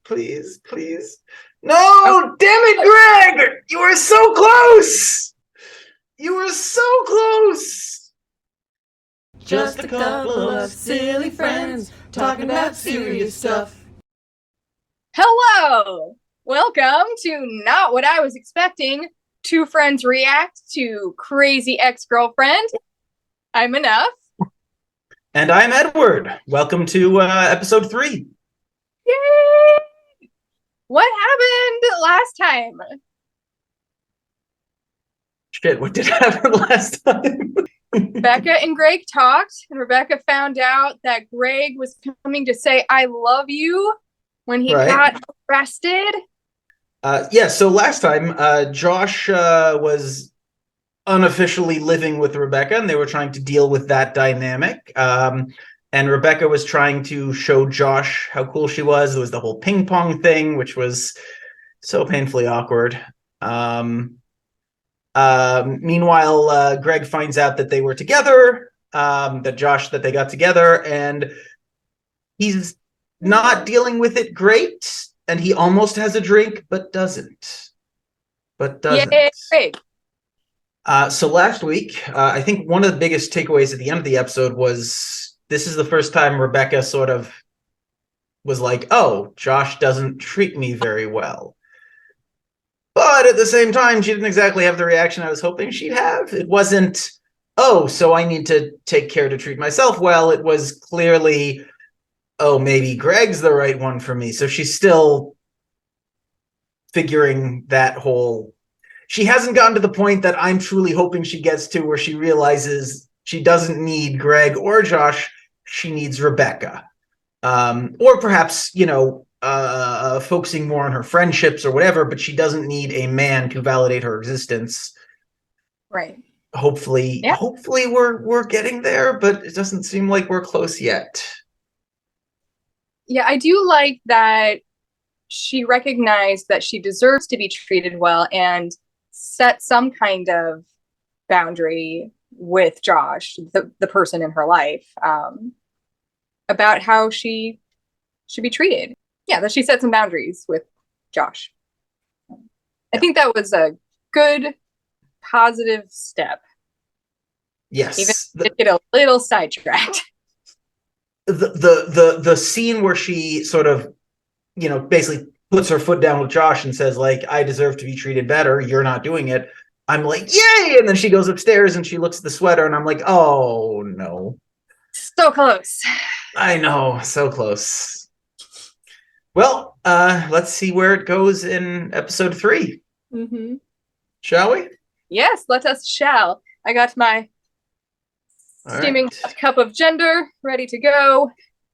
please, please. No, damn it, Greg! You were so close! You were so close! Just a couple of silly friends talking about serious stuff. Hello! Welcome to Not What I Was Expecting. Two friends react to Crazy Ex-Girlfriend. I'm Enough. And I'm Edward. Welcome to episode 3. Yay! What happened last time? Shit, what did happen last time? Rebecca and Greg talked, and Rebecca found out that Greg was coming to say I love you when he got arrested. So last time, Josh was unofficially living with Rebecca, and they were trying to deal with that dynamic. And Rebecca was trying to show Josh how cool she was. There was the whole ping pong thing, which was so painfully awkward. Meanwhile, Greg finds out that they were together, that they got together, and he's not dealing with it great. And he almost has a drink, but doesn't. Yay, Greg. So last week, I think one of the biggest takeaways at the end of the episode was this is the first time Rebecca sort of was like, oh, Josh doesn't treat me very well. But at the same time, she didn't exactly have the reaction I was hoping she'd have. It wasn't, oh, so I need to take care to treat myself well. It was clearly, oh, maybe Greg's the right one for me. So she's still figuring that whole... She hasn't gotten to the point that I'm truly hoping she gets to, where she realizes she doesn't need Greg or Josh. She needs Rebecca. Or perhaps, focusing more on her friendships or whatever, but she doesn't need a man to validate her existence. Right. Hopefully we're getting there, but it doesn't seem like we're close yet. Yeah, I do like that she recognized that she deserves to be treated well and set some kind of boundary with Josh, the person in her life, about how she should be treated. Yeah, that she set some boundaries with Josh. I think that was a good, positive step. Yes. Even if it get a little sidetracked. The scene where she sort of, basically puts her foot down with Josh and says, like, I deserve to be treated better. You're not doing it. I'm like, yay! And then she goes upstairs and she looks at the sweater and I'm like, oh, no. So close. I know, so close. Well, let's see where it goes in episode 3. Mm-hmm. Shall we? Yes, let us shall. I got my steaming cup of gender ready to go.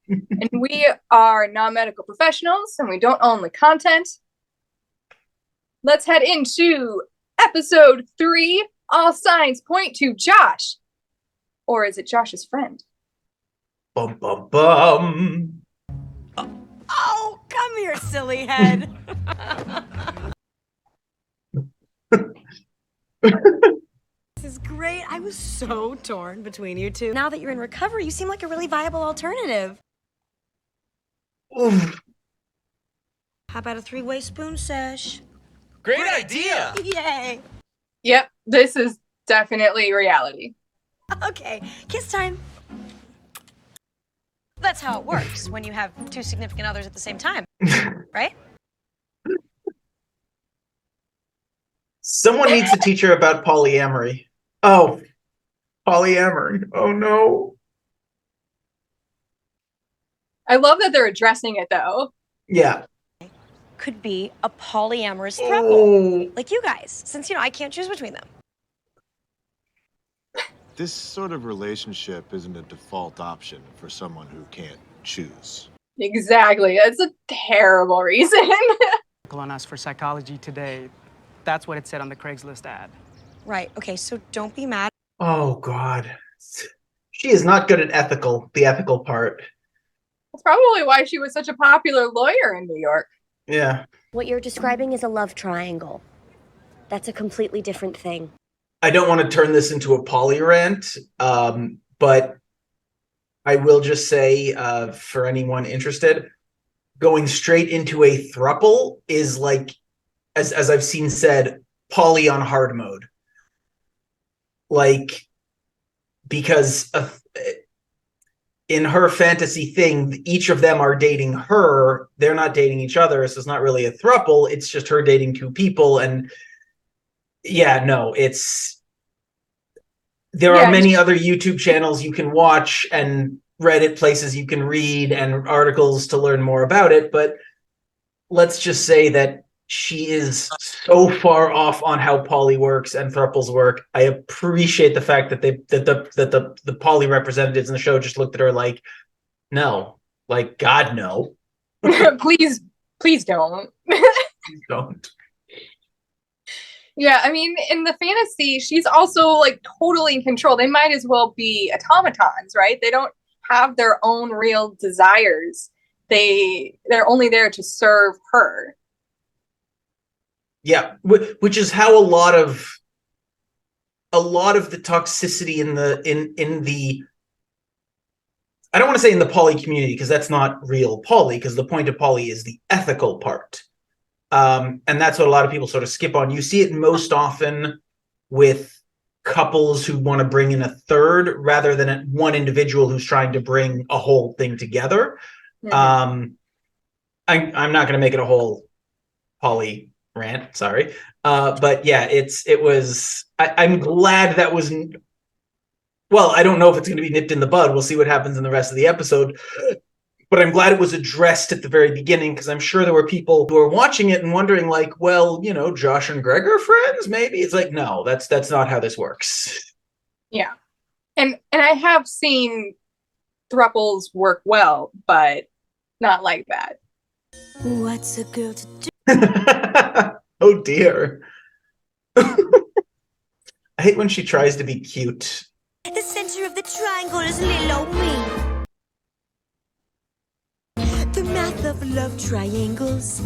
And we are non-medical professionals, and we don't own the content. Let's head into episode 3. All signs point to Josh. Or is it Josh's friend? Bum, bum, bum. Oh, come here, silly head. This is great. I was so torn between you two. Now that you're in recovery, you seem like a really viable alternative. Oof. How about a 3-way spoon sesh? Great idea! Yay! Yep, this is definitely reality. Okay, kiss time. That's how it works when you have 2 significant others at the same time, right? Someone needs to teach her about polyamory. Oh, polyamory. Oh, no. I love that they're addressing it, though. Yeah. Could be a polyamorous throuple. Oh. Like you guys, since, I can't choose between them. This sort of relationship isn't a default option for someone who can't choose. Exactly. That's a terrible reason. On us for psychology today. That's what it said on the Craigslist ad. Right. Okay, so don't be mad. Oh, God. She is not good at the ethical part. That's probably why she was such a popular lawyer in New York. Yeah. What you're describing is a love triangle. That's a completely different thing. I don't want to turn this into a poly rant, but I will just say, for anyone interested, going straight into a throuple is like, as I've seen said, Polly on hard mode. Like, because in her fantasy thing, each of them are dating her. They're not dating each other, so it's not really a throuple. It's just her dating two people. And yeah, no, there are many other YouTube channels you can watch and Reddit places you can read and articles to learn more about it. But let's just say that she is so far off on how poly works and thruples work. I appreciate the fact that the poly representatives in the show just looked at her like, no, like, God, no. Please don't. Please don't. Yeah, I mean, in the fantasy, she's also like totally in control. They might as well be automatons, right? They don't have their own real desires. They're only there to serve her. Yeah, which is how a lot of the toxicity in the I don't want to say in the poly community, because that's not real poly, because the point of poly is the ethical part. And that's what a lot of people sort of skip on. You see it most often with couples who want to bring in a third rather than one individual who's trying to bring a whole thing together. I'm not going to make it a whole poly rant, sorry. But yeah, I'm glad that was, well, I don't know if it's going to be nipped in the bud. We'll see what happens in the rest of the episode. But I'm glad it was addressed at the very beginning, because I'm sure there were people who are watching it and wondering, like, well, Josh and Greg are friends, maybe. It's like, no, that's not how this works. Yeah. And I have seen thruples work well, but not like that. What's a girl to do? Oh dear. I hate when she tries to be cute. The center of the triangle is little me. The math of love triangles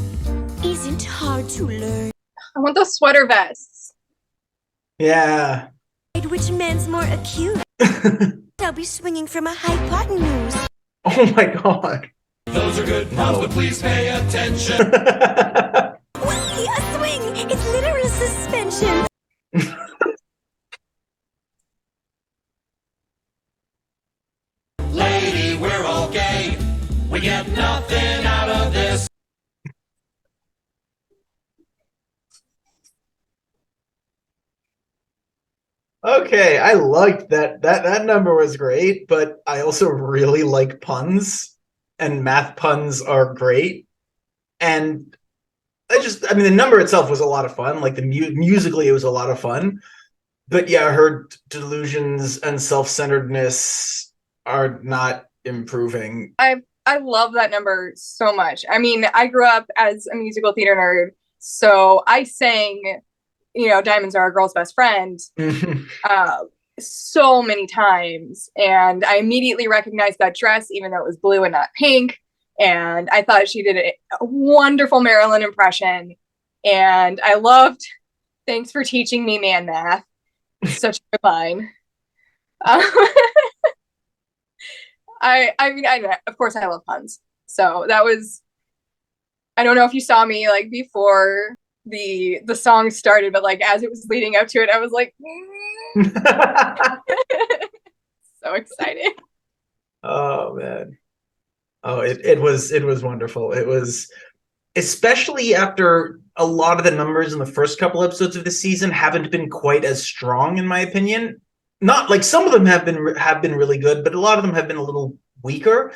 isn't hard to learn. I want those sweater vests. Yeah. Which man's more acute? I'll be swinging from a hypotenuse. Oh my God. Those are good puns, but please pay attention. Whee! A swing! It's literal suspension. Lady, we're all gay. We get nothing out of this. Okay, I liked that. That number was great, but I also really like puns, and math puns are great. And I mean, the number itself was a lot of fun. Like musically, it was a lot of fun. But yeah, her delusions and self-centeredness are not improving. I love that number so much. I mean, I grew up as a musical theater nerd, so I sang, Diamonds Are a Girl's Best Friend so many times. And I immediately recognized that dress, even though it was blue and not pink. And I thought she did a wonderful Marilyn impression. And I loved "Thanks for teaching me man math." Such a good line. I mean, of course I love puns. So that was, I don't know if you saw me like before the song started, but like as it was leading up to it, I was like, so excited. Oh man. Oh, it was wonderful. It was, especially after a lot of the numbers in the first couple episodes of the season haven't been quite as strong, in my opinion. Not like, some of them have been really good, but a lot of them have been a little weaker.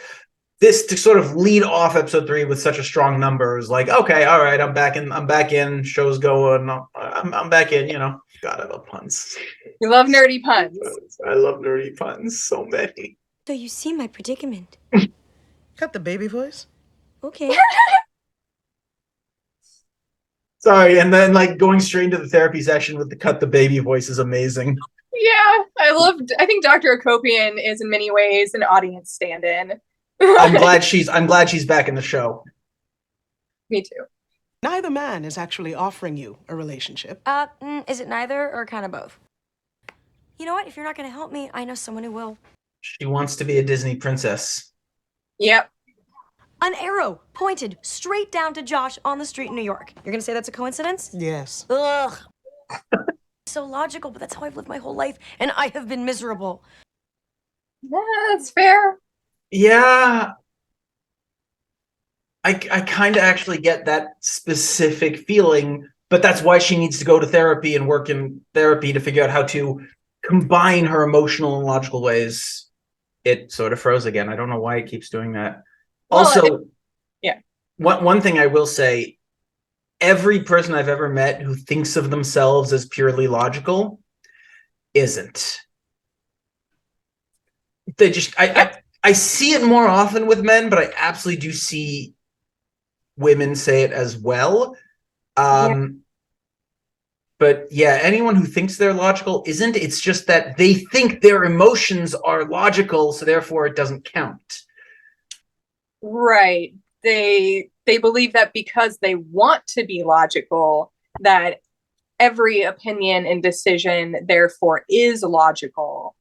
This, to sort of lead off episode 3 with such a strong number, is like, okay, all right, I'm back in, show's going, I'm back in, God, I love puns. You love nerdy puns. I love nerdy puns, so many. So you see my predicament. Cut the baby voice. Okay. Sorry, and then like going straight into the therapy session with the cut the baby voice is amazing. Yeah, I think Dr. Akopian is in many ways an audience stand-in. I'm glad she's back in the show. Me too. Neither man is actually offering you a relationship. Is it neither or kind of both? You know what? If you're not going to help me, I know someone who will. She wants to be a Disney princess. Yep. An arrow pointed straight down to Josh on the street in New York. You're gonna say that's a coincidence? Yes. Ugh. So logical, but that's how I've lived my whole life, and I have been miserable. Yeah, that's fair. Yeah, I kind of actually get that specific feeling, but that's why she needs to go to therapy and work in therapy to figure out how to combine her emotional and logical ways. It sort of froze again. I don't know why it keeps doing that. Well, Also, yeah. One thing I will say, every person I've ever met who thinks of themselves as purely logical isn't. They just I see it more often with men, but I absolutely do see women say it as well. But yeah, anyone who thinks they're logical isn't. It's just that they think their emotions are logical, so therefore it doesn't count. Right. They believe that because they want to be logical, that every opinion and decision therefore is logical,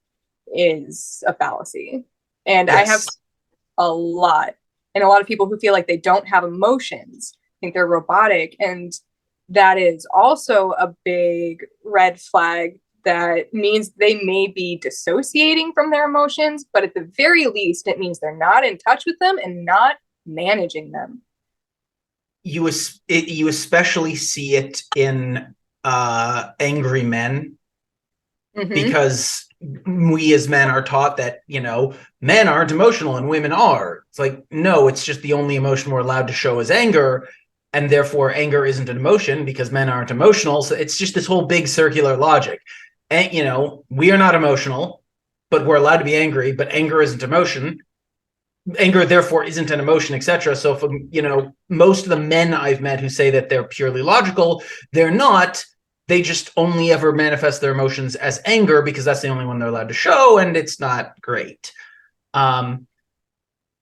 is a fallacy. And Yes. I have a lot of people who feel like they don't have emotions, think they're robotic, and that is also a big red flag. That means they may be dissociating from their emotions, but at the very least, it means they're not in touch with them and not managing them. You especially see it in angry men, because we as men are taught that, men aren't emotional and women are. It's like, no, it's just the only emotion we're allowed to show is anger, and therefore anger isn't an emotion because men aren't emotional. So it's just this whole big circular logic. And, we are not emotional, but we're allowed to be angry, but anger isn't emotion. Anger, therefore, isn't an emotion, etc. So from, most of the men I've met who say that they're purely logical, they're not. They just only ever manifest their emotions as anger because that's the only one they're allowed to show, and it's not great.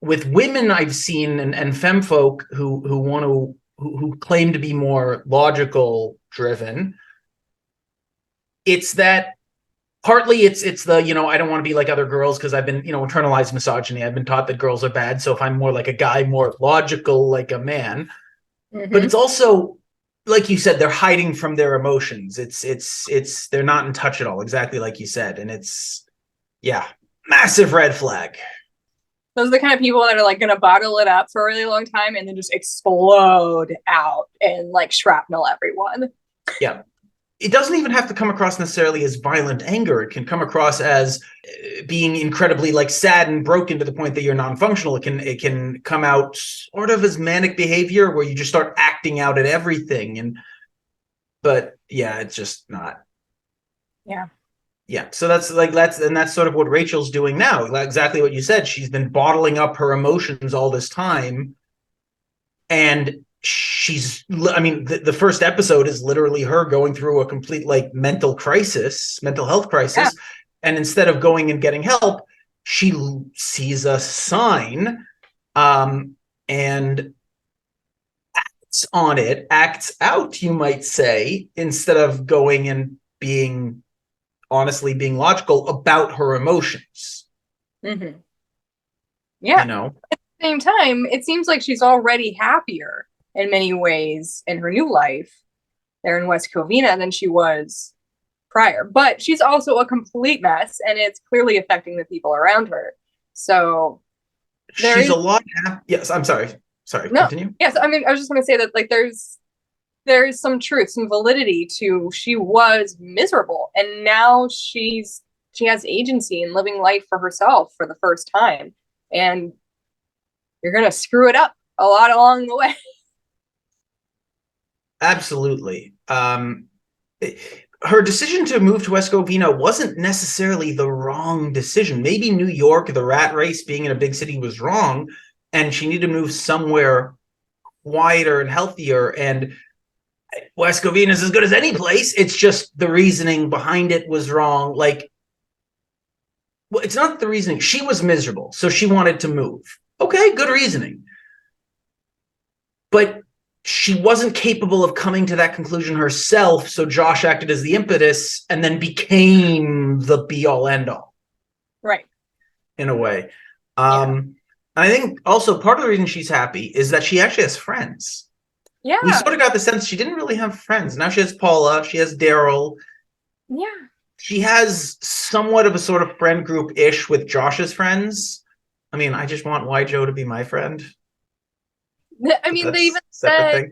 With women I've seen and femfolk who claim to be more logical driven, it's that partly it's the, I don't want to be like other girls because I've been, internalized misogyny. I've been taught that girls are bad. So if I'm more like a guy, more logical like a man, but it's also, like you said, they're hiding from their emotions. It's they're not in touch at all, exactly like you said. And it's, yeah, massive red flag. Those are the kind of people that are like going to bottle it up for a really long time and then just explode out and like shrapnel everyone. Yeah. It doesn't even have to come across necessarily as violent anger. It can come across as being incredibly like sad and broken to the point that you're non-functional. It can come out sort of as manic behavior where you just start acting out at everything. But yeah, it's just not. Yeah. Yeah. So that's sort of what Rachel's doing now. Exactly what you said. She's been bottling up her emotions all this time. And the first episode is literally her going through a complete like mental health crisis. Yeah. And instead of going and getting help, she sees a sign and acts out, you might say, instead of going and being logical about her emotions. Mm-hmm. Yeah. At the same time, it seems like she's already happier in many ways in her new life there in West Covina than she was prior. But she's also a complete mess, and it's clearly affecting the people around her. So she's a lot. Yes, I'm sorry. Sorry, no. Continue. Yes, I was just going to say that like there's some truth, some validity to she was miserable, and now she has agency in living life for herself for the first time. And you're going to screw it up a lot along the way. Absolutely. Her decision to move to West Covina wasn't necessarily the wrong decision. Maybe New York, the rat race, being in a big city was wrong, and she needed to move somewhere quieter and healthier. And West Covina is as good as any place. It's just the reasoning behind it was wrong. Like, well, it's not the reasoning. She was miserable, so she wanted to move. Okay, good reasoning. But she wasn't capable of coming to that conclusion herself, so Josh acted as the impetus and then became the be-all, end-all. Right. In a way. I think also part of the reason she's happy is that she actually has friends. Yeah. We sort of got the sense she didn't really have friends. Now she has Paula, she has Daryl. Yeah. She has somewhat of a sort of friend group-ish with Josh's friends. I mean, I just want Joe to be my friend. I mean, they even separate said,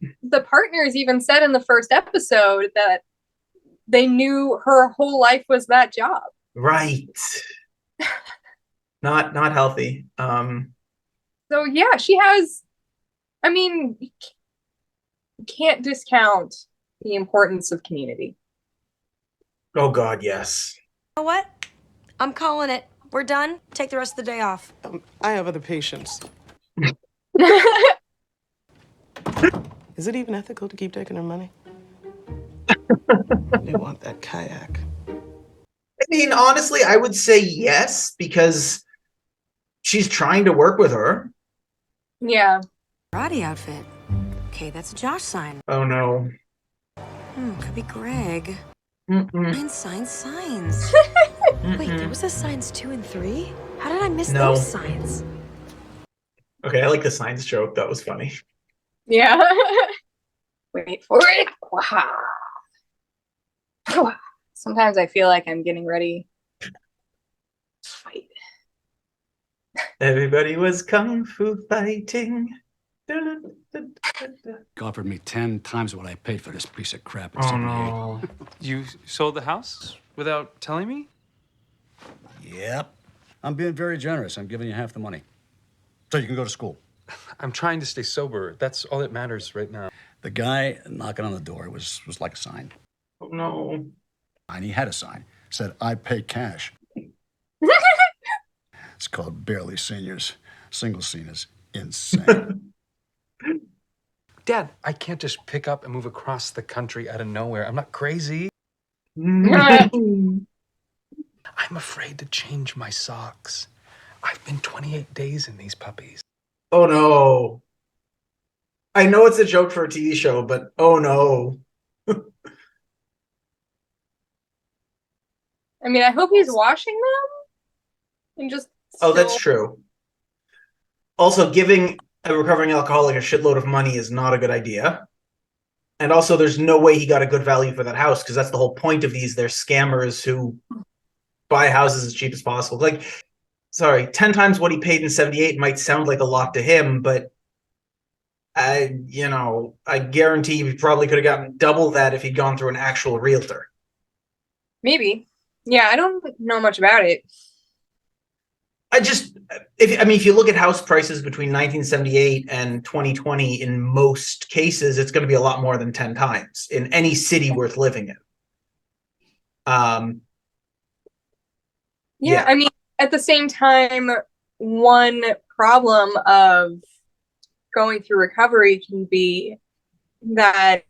thing. the partners even said in the first episode that they knew her whole life was that job. Right. Not healthy. So yeah, she has, I mean, you can't discount the importance of community. Oh God, yes. You know what? I'm calling it. We're done. Take the rest of the day off. I have other patients. Is it even ethical to keep taking her money? They want that kayak. I mean, honestly, I would say yes, because she's trying to work with her. Yeah. Karate outfit. Okay, that's a Josh sign. Oh no. Could be Greg. Mm-mm. Signs. Wait, there was a signs 2 and 3? How did I miss No. those signs? Okay, I like the signs joke. That was funny. Yeah. Wait for it. Wow. Sometimes I feel like I'm getting ready to fight. Everybody was kung fu fighting. Offered me 10 times what I paid for this piece of crap at Oh 78. no. You sold the house without telling me? Yep. I'm being very generous. I'm giving you half the money. So you can go to school. I'm trying to stay sober. That's all that matters right now. The guy knocking on the door was like a sign. Oh no. And he had a sign. Said, I pay cash. It's called Barely Seniors. Single scene is insane. Dad, I can't just pick up and move across the country out of nowhere. I'm not crazy. I'm afraid to change my socks. I've been 28 days in these puppies. Oh no. I know it's a joke for a TV show, but oh no. I mean, I hope he's washing them and just. Oh, that's true. Also, giving a recovering alcoholic a shitload of money is not a good idea. And also, there's no way he got a good value for that house, because that's the whole point of these. They're scammers who buy houses as cheap as possible. Like, sorry, 10 times what he paid in 78 might sound like a lot to him, but I guarantee he probably could have gotten double that if he'd gone through an actual realtor. Maybe. Yeah, I don't know much about it. If you look at house prices between 1978 and 2020, in most cases, it's going to be a lot more than 10 times in any city worth living in. Yeah, I mean, at the same time, one problem of going through recovery can be that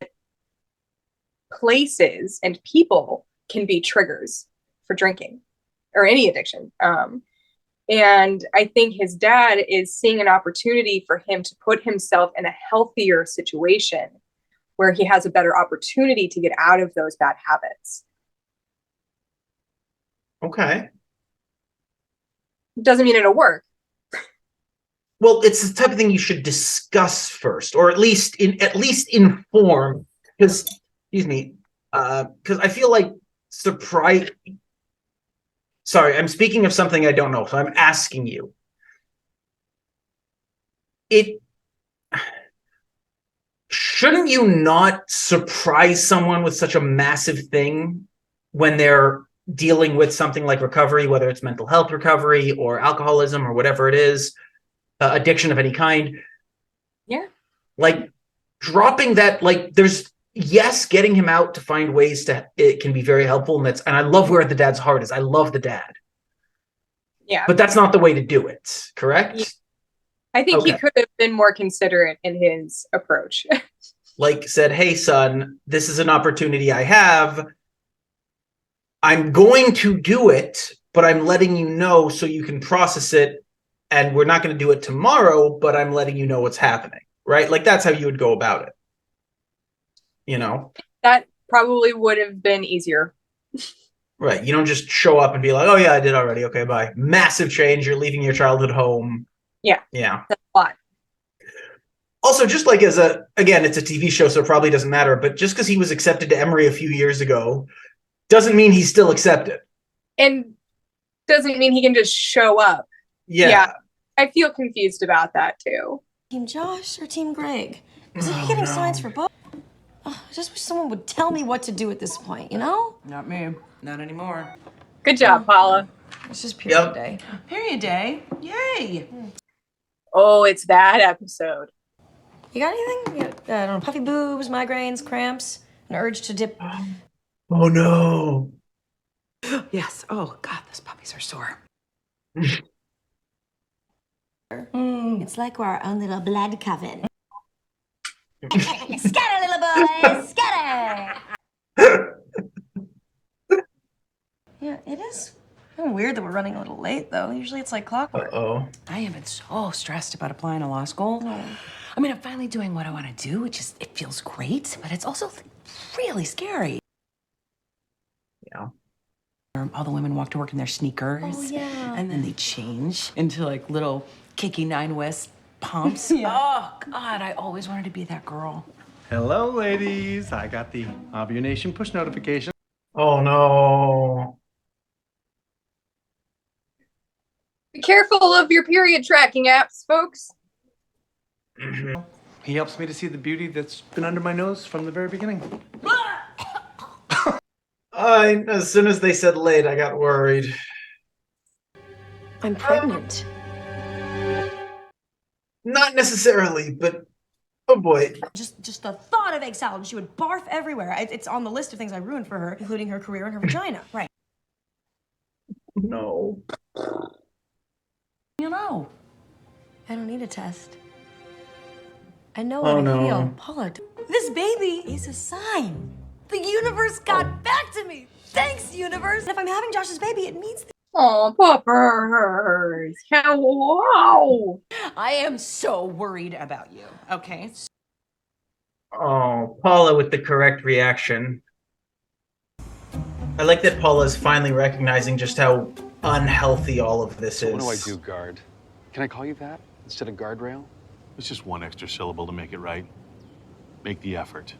places and people can be triggers for drinking or any addiction. And I think his dad is seeing an opportunity for him to put himself in a healthier situation where he has a better opportunity to get out of those bad habits. Okay. Doesn't mean it'll work. Well, it's the type of thing you should discuss first, or at least inform. Because, excuse me, because I feel like surprise. Sorry, I'm speaking of something I don't know, so I'm asking you. Shouldn't you not surprise someone with such a massive thing when they're dealing with something like recovery, whether it's mental health recovery or alcoholism or whatever it is, addiction of any kind? Yeah. Like, dropping that, like, there's, yes, getting him out to find ways it can be very helpful. And I love where the dad's heart is. I love the dad. Yeah. But that's not the way to do it, correct? Yeah. I think he could have been more considerate in his approach. Like, said, hey, son, this is an opportunity I have. I'm going to do it, but I'm letting you know so you can process it. And we're not going to do it tomorrow, but I'm letting you know what's happening, right? Like, that's how you would go about it. You know? That probably would have been easier. Right. You don't just show up and be like, oh, yeah, I did already. Okay, bye. Massive change. You're leaving your childhood home. Yeah. Yeah. That's a lot. Also, just like again, it's a TV show, so it probably doesn't matter, but just because he was accepted to Emory a few years ago doesn't mean he's still accepted. And doesn't mean he can just show up. Yeah. I feel confused about that too. Team Josh or Team Greg? Because I'd be getting signs for both. I just wish someone would tell me what to do at this point, you know? Not me. Not anymore. Good job, Paula. It's just period Yep. day. Period day. Yay. Oh, it's that episode. You got anything? You got, I don't know, puffy boobs, migraines, cramps, an urge to dip. Oh no. Yes. Oh, God, those puppies are sore. It's like we're our own little blood coven. Scatter, little boys, scatter! Yeah, it is kind of weird that we're running a little late, though. Usually it's like clockwork. Uh-oh. I have been so stressed about applying to law school. I mean, I'm finally doing what I want to do. It feels great, but it's also really scary. Yeah. All the women walk to work in their sneakers. Oh, yeah. And then they change into like little kicky 9 West pumps. Yeah. Oh, God, I always wanted to be that girl. Hello, ladies. I got the Obvio Nation push notification. Oh no. Be careful of your period tracking apps, folks. He helps me to see the beauty that's been under my nose from the very beginning. As soon as they said late, I got worried. I'm pregnant. Not necessarily, but oh boy. Just the thought of egg salad, and she would barf everywhere. It's on the list of things I ruined for her, including her career and her vagina. Right. No. You know. I don't need a test. I know Oh, what I no. feel. Paula, this baby is a sign. The universe got back to me. Thanks, universe. And if I'm having Josh's baby, it means Oh, puppers. Hello. I am so worried about you, okay? Oh, Paula with the correct reaction. I like that Paula's finally recognizing just how unhealthy all of this is. What do I do, guard? Can I call you that instead of guardrail? It's just one extra syllable to make it right. Make the effort.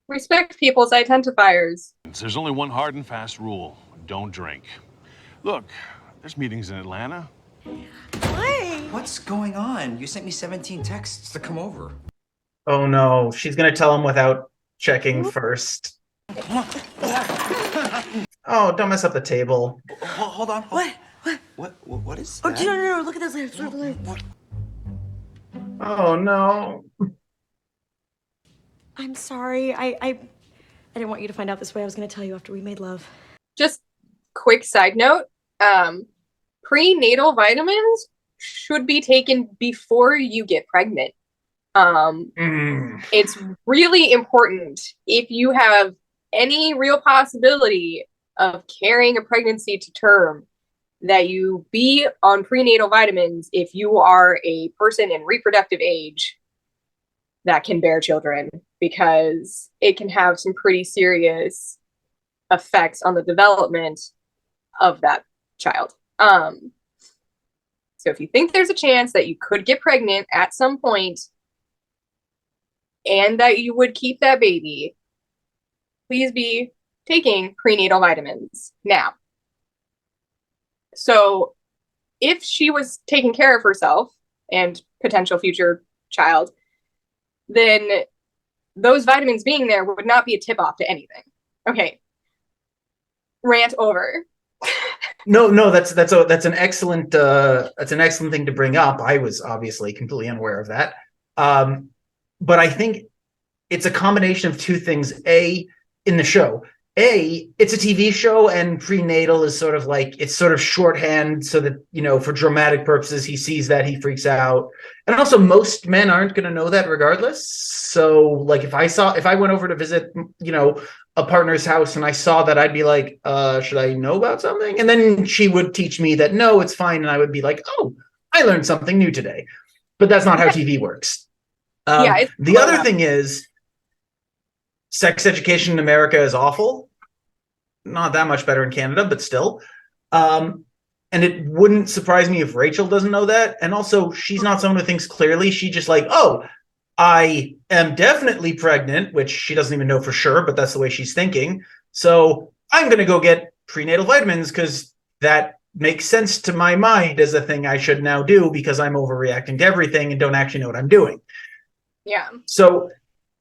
Respect people's identifiers. There's only one hard and fast rule. Don't drink. Look, there's meetings in Atlanta. Why? What's going on? You sent me 17 texts to come over. Oh no, she's gonna tell him without checking first. Oh, don't mess up the table. Hold on. What? What is Oh, that? no, look at this later. Oh no. I'm sorry. I didn't want you to find out this way. I was going to tell you after we made love. Just quick side note. Prenatal vitamins should be taken before you get pregnant. It's really important if you have any real possibility of carrying a pregnancy to term that you be on prenatal vitamins if you are a person in reproductive age that can bear children, because it can have some pretty serious effects on the development of that child. So if you think there's a chance that you could get pregnant at some point and that you would keep that baby, please be taking prenatal vitamins now. So if she was taking care of herself and potential future child, then those vitamins being there would not be a tip-off to anything. Okay. Rant over. No, that's an excellent thing to bring up. I was obviously completely unaware of that. But I think it's a combination of two things. In the show, it's a TV show, and prenatal is sort of like, it's sort of shorthand so that, you know, for dramatic purposes, he sees that, he freaks out. And also most men aren't going to know that regardless. So like if I went over to visit, you know, a partner's house and I saw that, I'd be like, should I know about something? And then she would teach me that, no, it's fine. And I would be like, oh, I learned something new today. But that's not how TV works. The other thing is, sex education in America is awful. Not that much better in Canada, but still. And And it wouldn't surprise me if Rachel doesn't know that. And also, she's not someone who thinks clearly. She just like, oh, I am definitely pregnant, which she doesn't even know for sure, but that's the way she's thinking. So I'm going to go get prenatal vitamins because that makes sense to my mind as a thing I should now do because I'm overreacting to everything and don't actually know what I'm doing. Yeah. So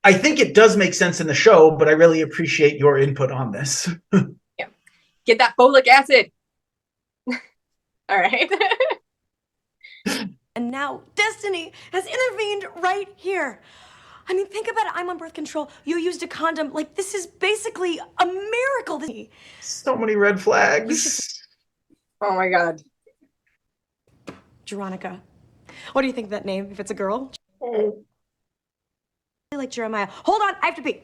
I think it does make sense in the show, but I really appreciate your input on this. Yeah. Get that folic acid. All right. And now Destiny has intervened right here. I mean, think about it. I'm on birth control. You used a condom. Like, this is basically a miracle. So many red flags. Oh my God. Veronica. What do you think of that name, if it's a girl? Oh. I like Jeremiah. Hold on, I have to pee.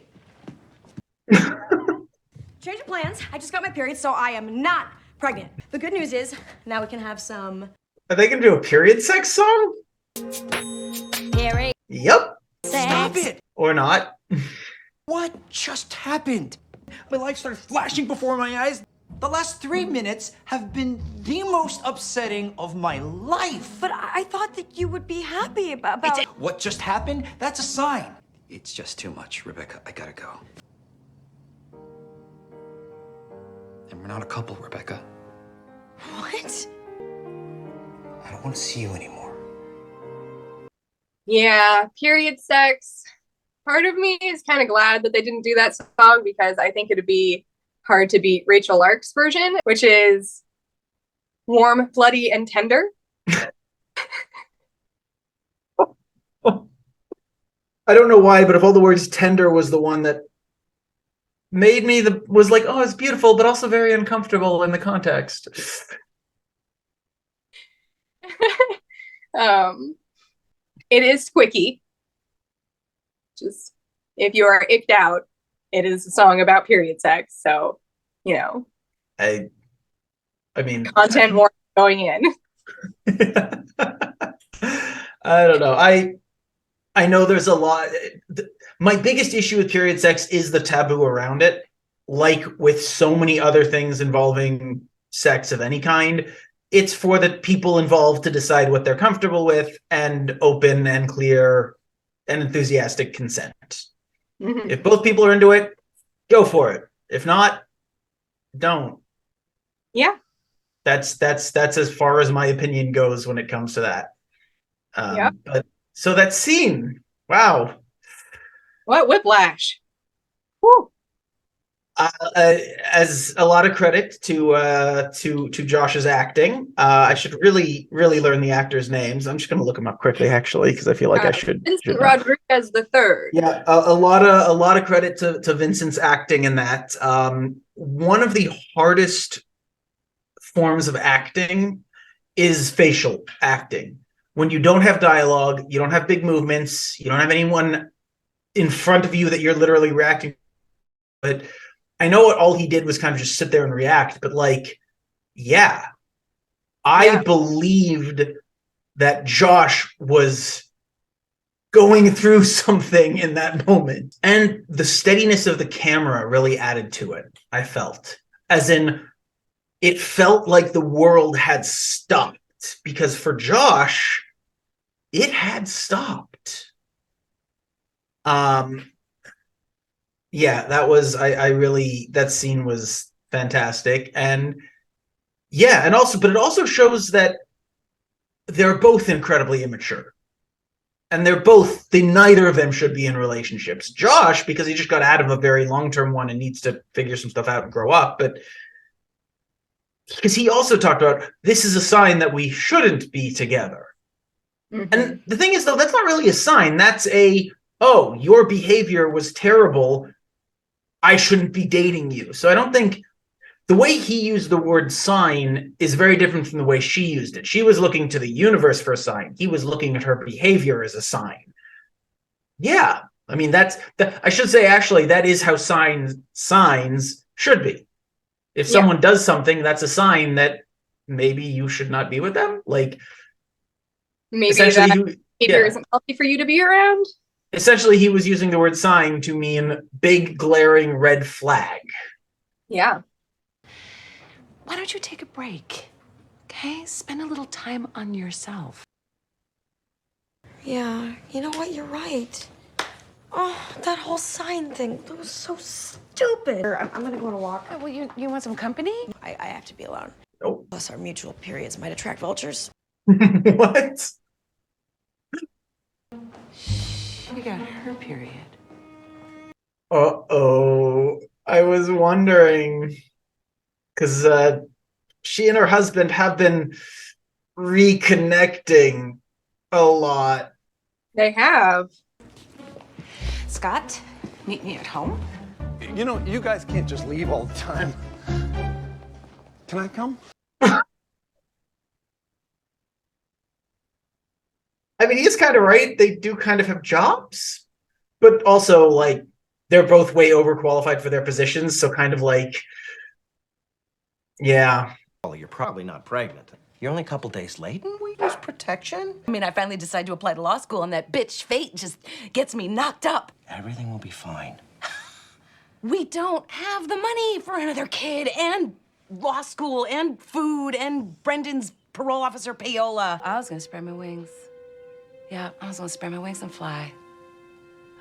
Change of plans. I just got my period, so I am not pregnant. The good news is, now we can have some... Are they going to do a period sex song? Period. Yep. Stop it! Or not. What just happened? My life started flashing before my eyes. The last 3 minutes have been the most upsetting of my life. But I thought that you would be happy about... What just happened? That's a sign. It's just too much, Rebecca. I gotta go. And we're not a couple, Rebecca. What? I don't want to see you anymore. Yeah, period sex. Part of me is kind of glad that they didn't do that song because I think it'd be hard to beat Rachel Lark's version, which is warm, bloody, and tender. I don't know why, but of all the words, tender was the one that made me was like, oh, it's beautiful, but also very uncomfortable in the context. It is squicky. Just if you are icked out, it is a song about period sex. So, you know, I mean, content warning going in. I don't know. I know there's a lot. My biggest issue with period sex is the taboo around it. Like with so many other things involving sex of any kind, it's for the people involved to decide what they're comfortable with and open and clear and enthusiastic consent. Mm-hmm. If both people are into it, go for it. If not, don't. Yeah. That's as far as my opinion goes when it comes to that. Yeah. But so that scene, wow. What whiplash. Woo. As a lot of credit to Josh's acting, I should really learn the actors' names. I'm just going to look them up quickly, actually, because I feel like I should. Vincent Rodriguez III. Yeah, a lot of credit to Vincent's acting in that. One of the hardest forms of acting is facial acting. When you don't have dialogue, you don't have big movements, you don't have anyone in front of you that you're literally reacting. But I know what all he did was kind of just sit there and react, but like, yeah, I believed that Josh was going through something in that moment. And the steadiness of the camera really added to it, I felt. As in, it felt like the world had stopped, because for Josh, it had stopped. Yeah, that was, I really, that scene was fantastic. And yeah, and also, but it also shows that they're both incredibly immature. And they neither of them should be in relationships. Josh, because he just got out of a very long-term one and needs to figure some stuff out and grow up. But because he also talked about, this is a sign that we shouldn't be together. Mm-hmm. And the thing is, though, that's not really a sign. That's oh, your behavior was terrible, I shouldn't be dating you. So I don't think the way he used the word sign is very different from the way she used it. She was looking to the universe for a sign. He was looking at her behavior as a sign. Yeah. I mean, I should say, actually, that is how signs should be. If someone does something, that's a sign that maybe you should not be with them. Like, maybe that behavior isn't healthy for you to be around. Essentially, he was using the word sign to mean big, glaring red flag. Yeah. Why don't you take a break? Okay? Spend a little time on yourself. Yeah, you know what? You're right. Oh, that whole sign thing, that was so stupid. I'm gonna go on a walk. Oh, well, you want some company? I have to be alone. Oh. Plus, our mutual periods might attract vultures. What? She got her period. Uh-oh. I was wondering. Because she and her husband have been reconnecting a lot. They have. Scott, meet me at home. You know, you guys can't just leave all the time. Can I come? I mean, he's kind of right. They do kind of have jobs, but also, like, they're both way overqualified for their positions. So kind of like, yeah. Well, you're probably not pregnant. You're only a couple days late, and we use protection. I mean, I finally decided to apply to law school, and that bitch fate just gets me knocked up. Everything will be fine. We don't have the money for another kid, and law school, and food, and Brendan's parole officer payola. I was gonna spread my wings. Yeah, I was gonna spread my wings and fly.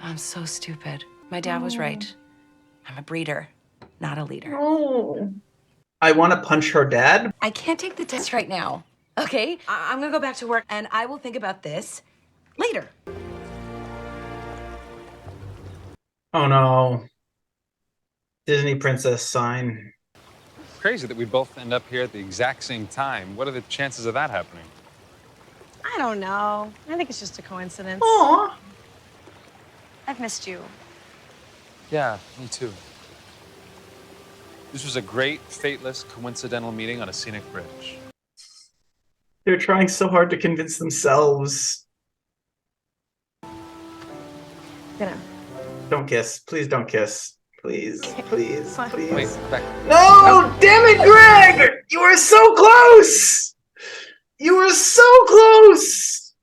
I'm so stupid. My dad was right. I'm a breeder, not a leader. Oh. I want to punch her dad. I can't take the test right now, okay? I'm gonna go back to work, and I will think about this later. Oh no. Disney princess sign. Crazy that we both end up here at the exact same time. What are the chances of that happening? I don't know. I think it's just a coincidence. Aw. I've missed you. Yeah, me too. This was a great, fateless, coincidental meeting on a scenic bridge. They're trying so hard to convince themselves. Don't kiss. Please don't kiss. Please, please, please. Wait, back. No! Damn it, Greg! You were so close! You were so close!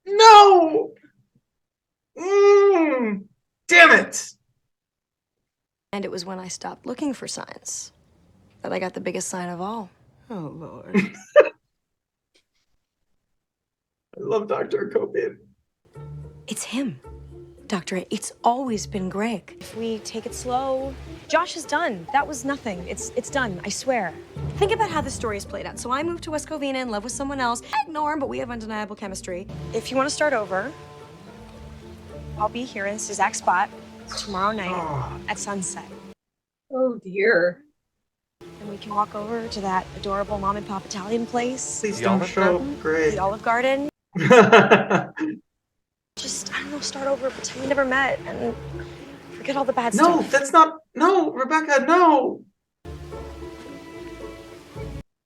No! Damn it! And it was when I stopped looking for signs that I got the biggest sign of all. Oh, Lord. I love Dr. Copian. It's him. Doctor, it's always been Greg. If we take it slow, Josh is done. That was nothing. It's done, I swear. Think about how the story is played out. So I moved to West Covina in love with someone else. I ignore him, but we have undeniable chemistry. If you want to start over, I'll be here in this exact spot tomorrow night at sunset. Oh, dear. And we can walk over to that adorable mom and pop Italian place. Please don't show Greg. The Olive Garden. Just, I don't know, start over, pretend we never met, and forget all the bad No, stuff. that's not. No, Rebecca, no.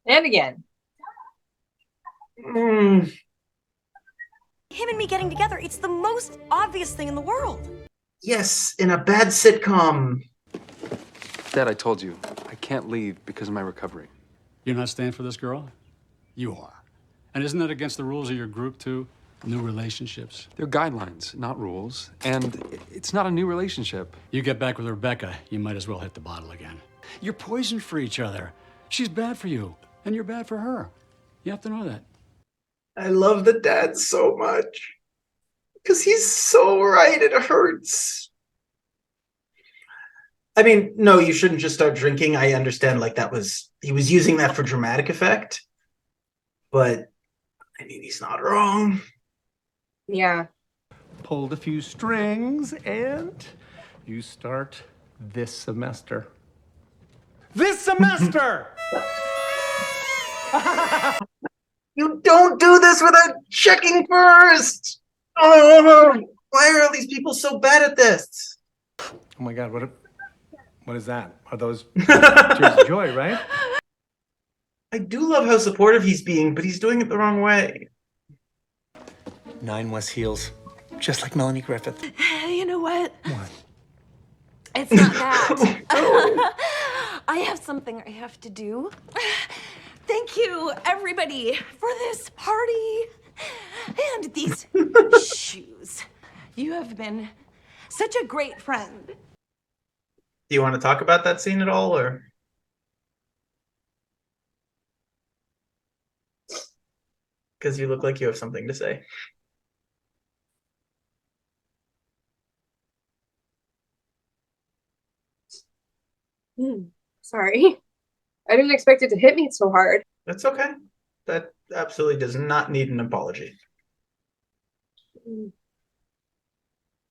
And again. Him and me getting together, it's the most obvious thing in the world. Yes, in a bad sitcom. Dad, I told you, I can't leave because of my recovery. You're not staying for this girl? You are. And isn't that against the rules of your group, too? New relationships. They're guidelines, not rules. And it's not a new relationship. You get back with Rebecca, you might as well hit the bottle again. You're poison for each other. She's bad for you, and you're bad for her. You have to know that. I love the dad so much. Because he's so right, it hurts. I mean, no, you shouldn't just start drinking. I understand, like, he was using that for dramatic effect. But, I mean, he's not wrong. Yeah. Pulled a few strings, and you start this semester. This semester! You don't do this without checking first! Oh, why are all these people so bad at this? Oh my God, what is that? Are those tears of joy, right? I do love how supportive he's being, but he's doing it the wrong way. 9 West Heels, just like Melanie Griffith. You know what? What? It's not that. I have something I have to do. Thank you, everybody, for this party and these shoes. You have been such a great friend. Do you want to talk about that scene at all, or? because you look like you have something to say. Sorry. I didn't expect it to hit me so hard. That's okay. That absolutely does not need an apology.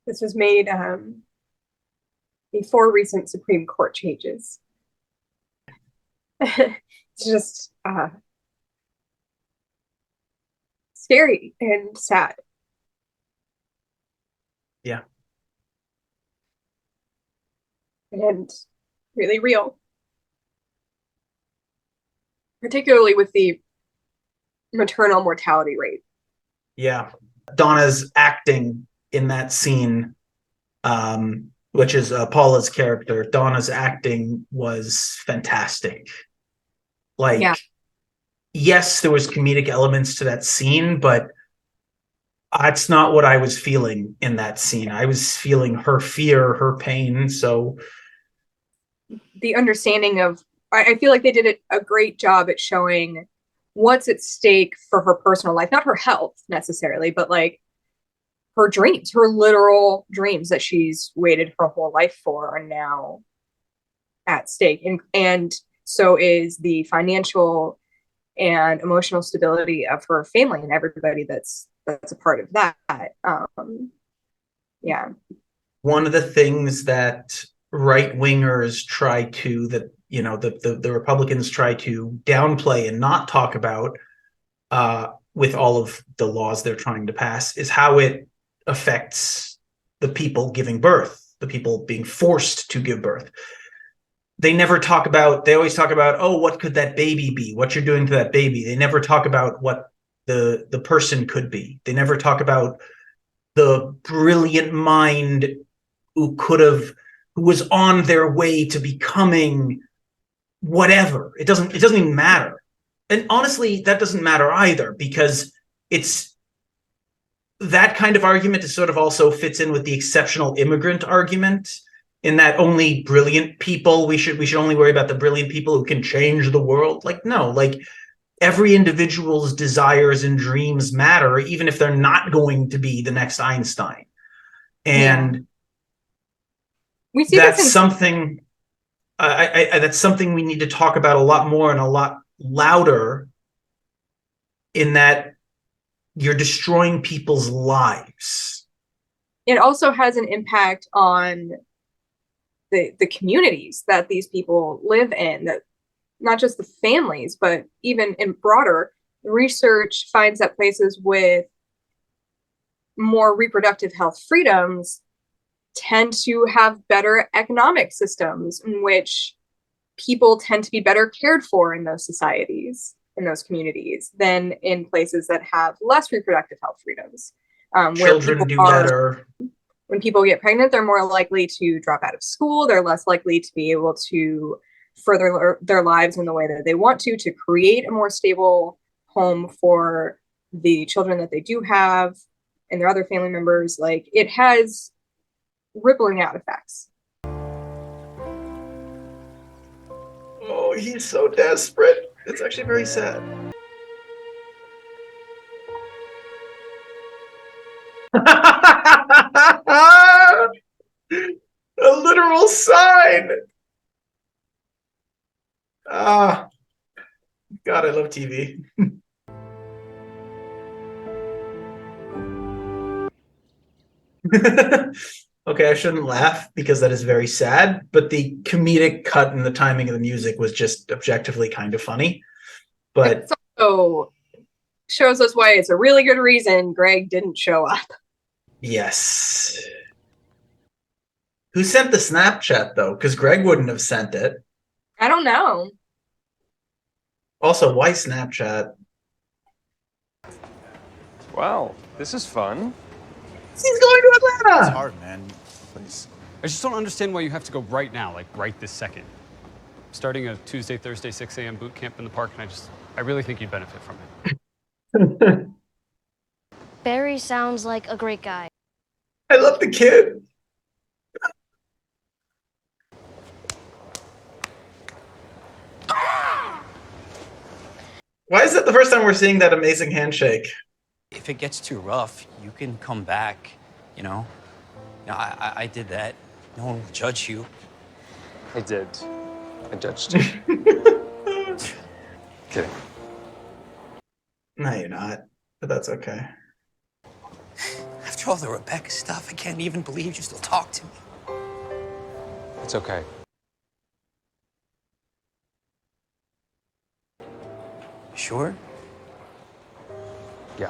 This was made before recent Supreme Court changes. It's just scary and sad. Yeah. And really real. Particularly with the maternal mortality rate. Yeah. Donna's acting in that scene, which is Paula's character, Donna's acting was fantastic. Like, Yeah. yes, there was comedic elements to that scene, but that's not what I was feeling in that scene. I was feeling her fear, her pain. So the understanding of, I feel like they did a great job at showing what's at stake for her personal life, not her health necessarily, but like her dreams, her literal dreams that she's waited her whole life for are now at stake. And so is the financial and emotional stability of her family and everybody that's a part of that. Yeah. One of the things that right wingers try to, that the Republicans try to downplay and not talk about with all of the laws they're trying to pass is how it affects the people giving birth, the people being forced to give birth. They never talk about, they always talk about, oh, what could that baby be? What you're doing to that baby. They never talk about what the person could be. They never talk about the brilliant mind who was on their way to becoming whatever. It doesn't even matter. And honestly, that doesn't matter either, because it's that kind of argument is sort of also fits in with the exceptional immigrant argument, in that only brilliant people, we should only worry about the brilliant people who can change the world. Like, no, like every individual's desires and dreams matter, even if they're not going to be the next Einstein. And we see that's this something that's something we need to talk about a lot more and a lot louder, in that you're destroying people's lives. It also has an impact on the communities that these people live in, that not just the families, but even in broader research finds that places with more reproductive health freedoms tend to have better economic systems, in which people tend to be better cared for in those societies, in those communities, than in places that have less reproductive health freedoms. Children do better. When people get pregnant, they're more likely to drop out of school. They're less likely to be able to further their lives in the way that they want to create a more stable home for the children that they do have and their other family members. Like, it has rippling out effects. Oh, he's so desperate. It's actually very sad. A literal sign. Ah, God, I love TV. Okay, I shouldn't laugh because that is very sad, but the comedic cut and the timing of the music was just objectively kind of funny. But it also shows us why it's a really good reason Greg didn't show up. Yes. Who sent the Snapchat, though? Because Greg wouldn't have sent it. I don't know. Also, why Snapchat? Wow, this is fun. He's going to Atlanta! It's hard, man. Please. I just don't understand why you have to go right now, like right this second. Starting a Tuesday, Thursday, 6 a.m. boot camp in the park, and I really think you'd benefit from it. Barry sounds like a great guy. I love the kid. Why is that the first time we're seeing that amazing handshake? If it gets too rough, you can come back, you know? I did that. No one will judge you. I did. I judged you. Kidding. No, you're not. But that's okay. After all the Rebecca stuff, I can't even believe you still talk to me. It's okay. Sure? Yeah.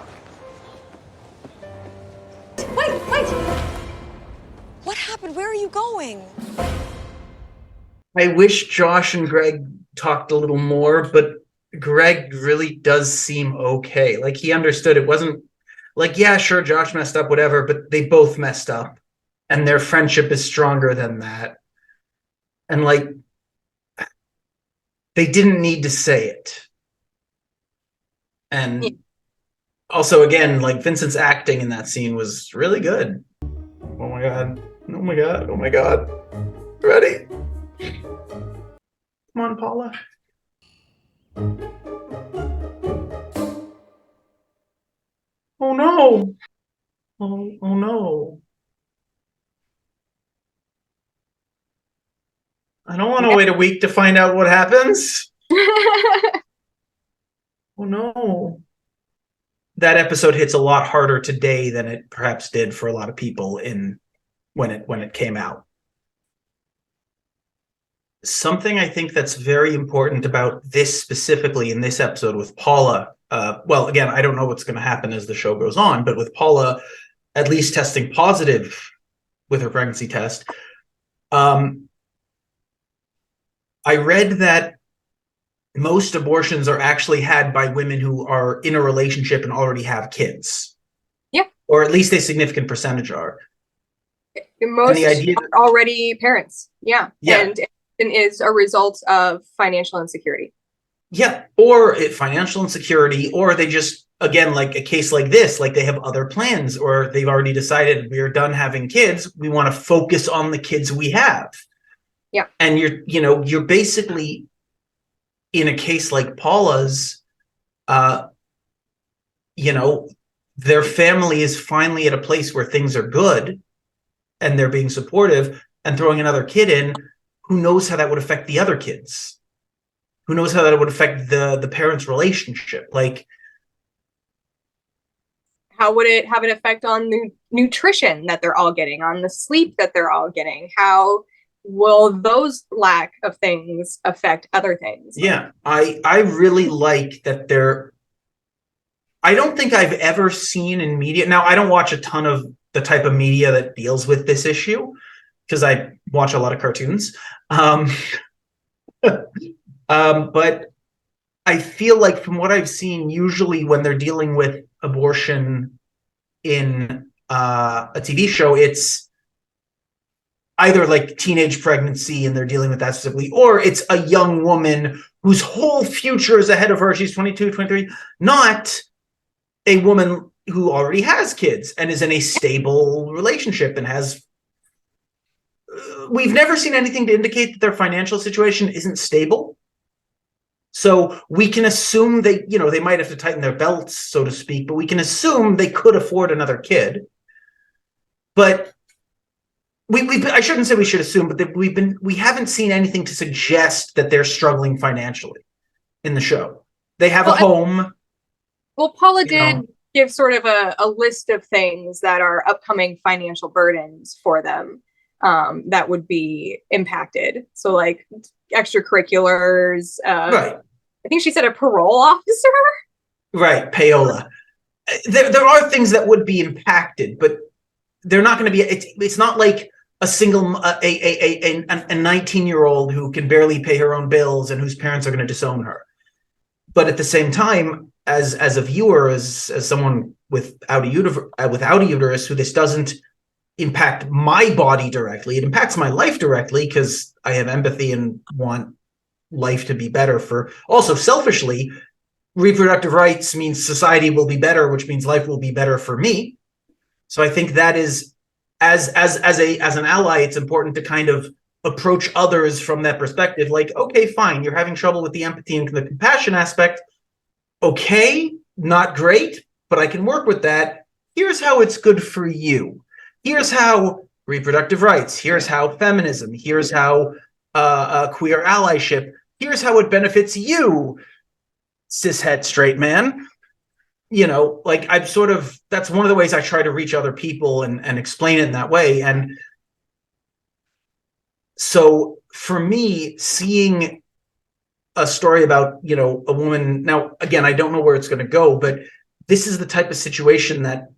Wait! What happened? Where are you going? I wish Josh and Greg talked a little more, but Greg really does seem okay. Like, he understood it wasn't like, yeah, sure, Josh messed up, whatever, but they both messed up. And their friendship is stronger than that. And, like, they didn't need to say it. And also, again, like, Vincent's acting in that scene was really good. Oh my God. Oh my God. Oh my God. Ready? Come on, Paula. Oh no. Oh no. I don't want to wait a week to find out what happens. Oh no. That episode hits a lot harder today than it perhaps did for a lot of people when it came out. Something I think that's very important about this specifically in this episode with Paula, well, again, I don't know what's going to happen as the show goes on, but with Paula at least testing positive with her pregnancy test, I read that most abortions are actually had by women who are in a relationship and already have kids. Yeah. Or at least a significant percentage are. Most are already parents. Yeah. And is a result of financial insecurity. Yeah, or financial insecurity, or they just, again, like a case like this, like they have other plans, or they've already decided we're done having kids. We want to focus on the kids we have. Yeah. And you're basically in a case like Paula's, their family is finally at a place where things are good and they're being supportive, and throwing another kid in, who knows how that would affect the other kids? Who knows how that would affect the parents' relationship? Like, how would it have an effect on the nutrition that they're all getting, on the sleep that they're all getting? How will those lack of things affect other things? Yeah, I really like that I don't think I've ever seen in media. Now, I don't watch a ton of the type of media that deals with this issue because I watch a lot of cartoons. But I feel like from what I've seen, usually when they're dealing with abortion in a TV show, it's either like teenage pregnancy and they're dealing with that specifically, or it's a young woman whose whole future is ahead of her. She's 22, 23, not a woman who already has kids and is in a stable relationship and has... We've never seen anything to indicate that their financial situation isn't stable. So we can assume they might have to tighten their belts, so to speak, but we can assume they could afford another kid. But I shouldn't say we should assume, but we haven't seen anything to suggest that they're struggling financially in the show. They have a home. Well, Paula did give sort of a list of things that are upcoming financial burdens for them that would be impacted. So like extracurriculars. Right. I think she said a parole officer. Right, payola. There are things that would be impacted, but they're not going to be. It's not like a single a 19-year-old who can barely pay her own bills and whose parents are going to disown her. But at the same time, as a viewer, as someone without a uterus, who this doesn't impact my body directly, it impacts my life directly because I have empathy and want life to be better. For also selfishly, reproductive rights means society will be better, which means life will be better for me. So I think that is, as an ally, it's important to kind of approach others from that perspective. Like, okay, fine, you're having trouble with the empathy and the compassion aspect. okay, not great, but I can work with that. Here's how it's good for you. Here's how reproductive rights. Here's how feminism. Here's how queer allyship. Here's how it benefits you, cishet straight man. You know, like I've sort of, that's one of the ways I try to reach other people and explain it in that way. And so for me, seeing a story about, you know, a woman, now, again, I don't know where it's going to go, but this is the type of situation that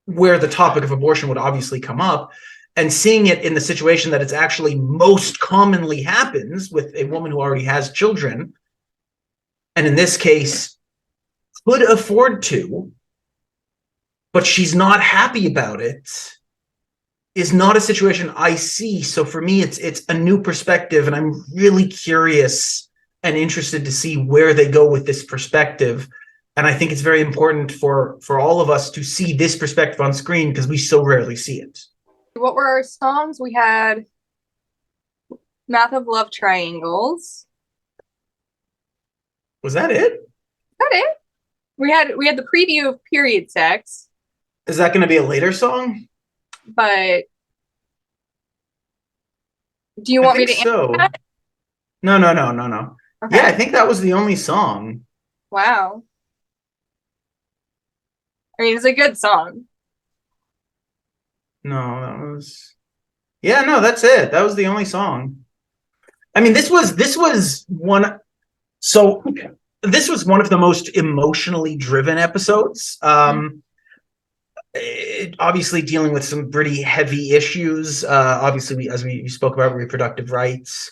where the topic of abortion would obviously come up, and seeing it in the situation that it's actually most commonly happens with a woman who already has children, and in this case could afford to, but she's not happy about it, is not a situation I see. So for me, it's a new perspective, and I'm really curious and interested to see where they go with this perspective. And I think it's very important for all of us to see this perspective on screen because we so rarely see it. What were our songs? We had Math of Love Triangles. Was that it? Is that it? We had the preview of Period Sex. Is that going to be a later song? But do you want me to answer that? No. Okay. Yeah, I think that was the only song. Wow. I mean, it's a good song. No, that was... Yeah, no, that's it. That was the only song. I mean, this was one... So, this was one of the most emotionally driven episodes. Obviously dealing with some pretty heavy issues. Obviously, as we spoke about reproductive rights.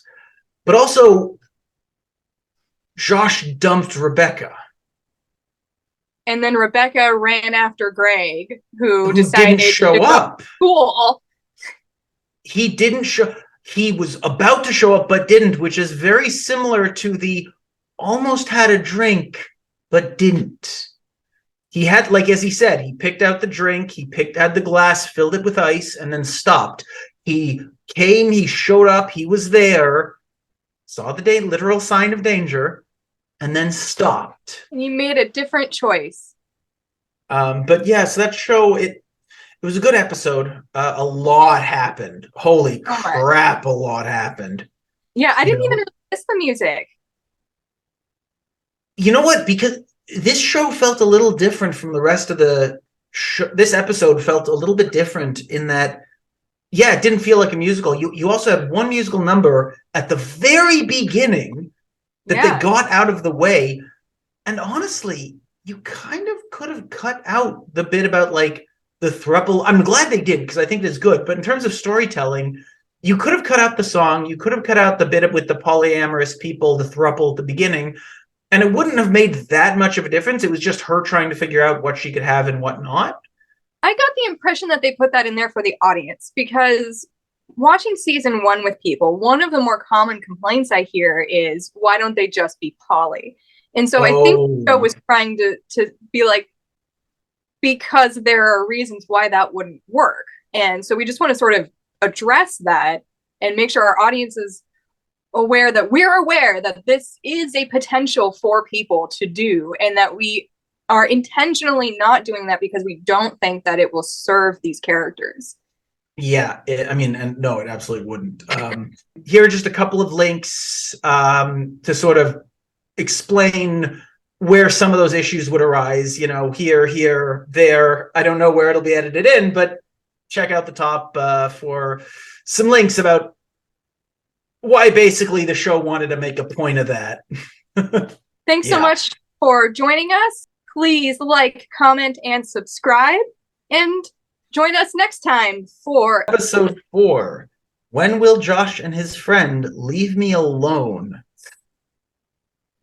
But also, Josh dumped Rebecca. And then Rebecca ran after Greg, who decided didn't show to up. Go school. He didn't show. He was about to show up, but didn't, which is very similar to the almost had a drink, but didn't. He had, like, as he said, he picked out the drink, had the glass, filled it with ice, and then stopped. He came, he showed up, he was there, saw the literal sign of danger, and then stopped. And he made a different choice. But yeah, so that show, it was a good episode. A lot happened. Holy crap, a lot happened. Yeah, I didn't even miss the music. You know what? Because this show felt a little different from the rest of the show. This episode felt a little bit different in that, yeah, it didn't feel like a musical. You also had one musical number at the very beginning that they got out of the way. And honestly, you kind of could have cut out the bit about, like, the throuple. I'm glad they did, because I think it's good. But in terms of storytelling, you could have cut out the song. You could have cut out the bit with the polyamorous people, the throuple at the beginning. And it wouldn't have made that much of a difference. It was just her trying to figure out what she could have and what not. I got the impression that they put that in there for the audience, because watching season 1 with people, one of the more common complaints I hear is, why don't they just be poly? And so I think the show was trying to be like, because there are reasons why that wouldn't work. And so we just want to sort of address that and make sure our audience is aware that we're aware that this is a potential for people to do, and that we are intentionally not doing that because we don't think that it will serve these characters. Yeah, I mean, and no, it absolutely wouldn't. Here are just a couple of links to sort of explain where some of those issues would arise. You know, here, there. I don't know where it'll be edited in, but check out the top for some links about why basically the show wanted to make a point of that. Thanks so much for joining us. Please like, comment, and subscribe. And join us next time for episode 4. When will Josh and his friend leave me alone?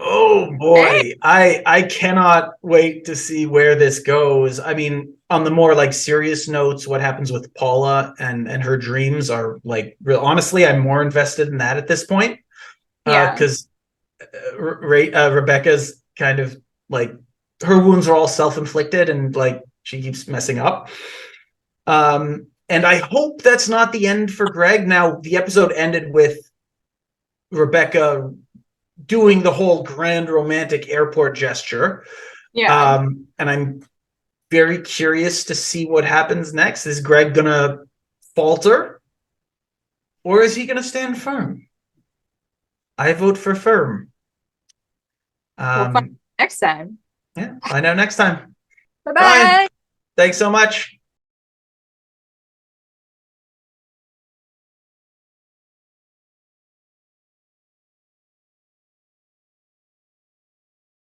Oh boy, I cannot wait to see where this goes. I mean, on the more like serious notes, what happens with Paula and her dreams are like real. Honestly, I'm more invested in that at this point, because Rebecca's kind of like, her wounds are all self-inflicted and like she keeps messing up. And I hope that's not the end for Greg. Now, the episode ended with Rebecca doing the whole grand romantic airport gesture. Yeah. And I'm very curious to see what happens next. Is Greg gonna falter, or is he gonna stand firm? I vote for firm. We'll find out next time. Yeah, I know next time. Bye-bye. Thanks so much.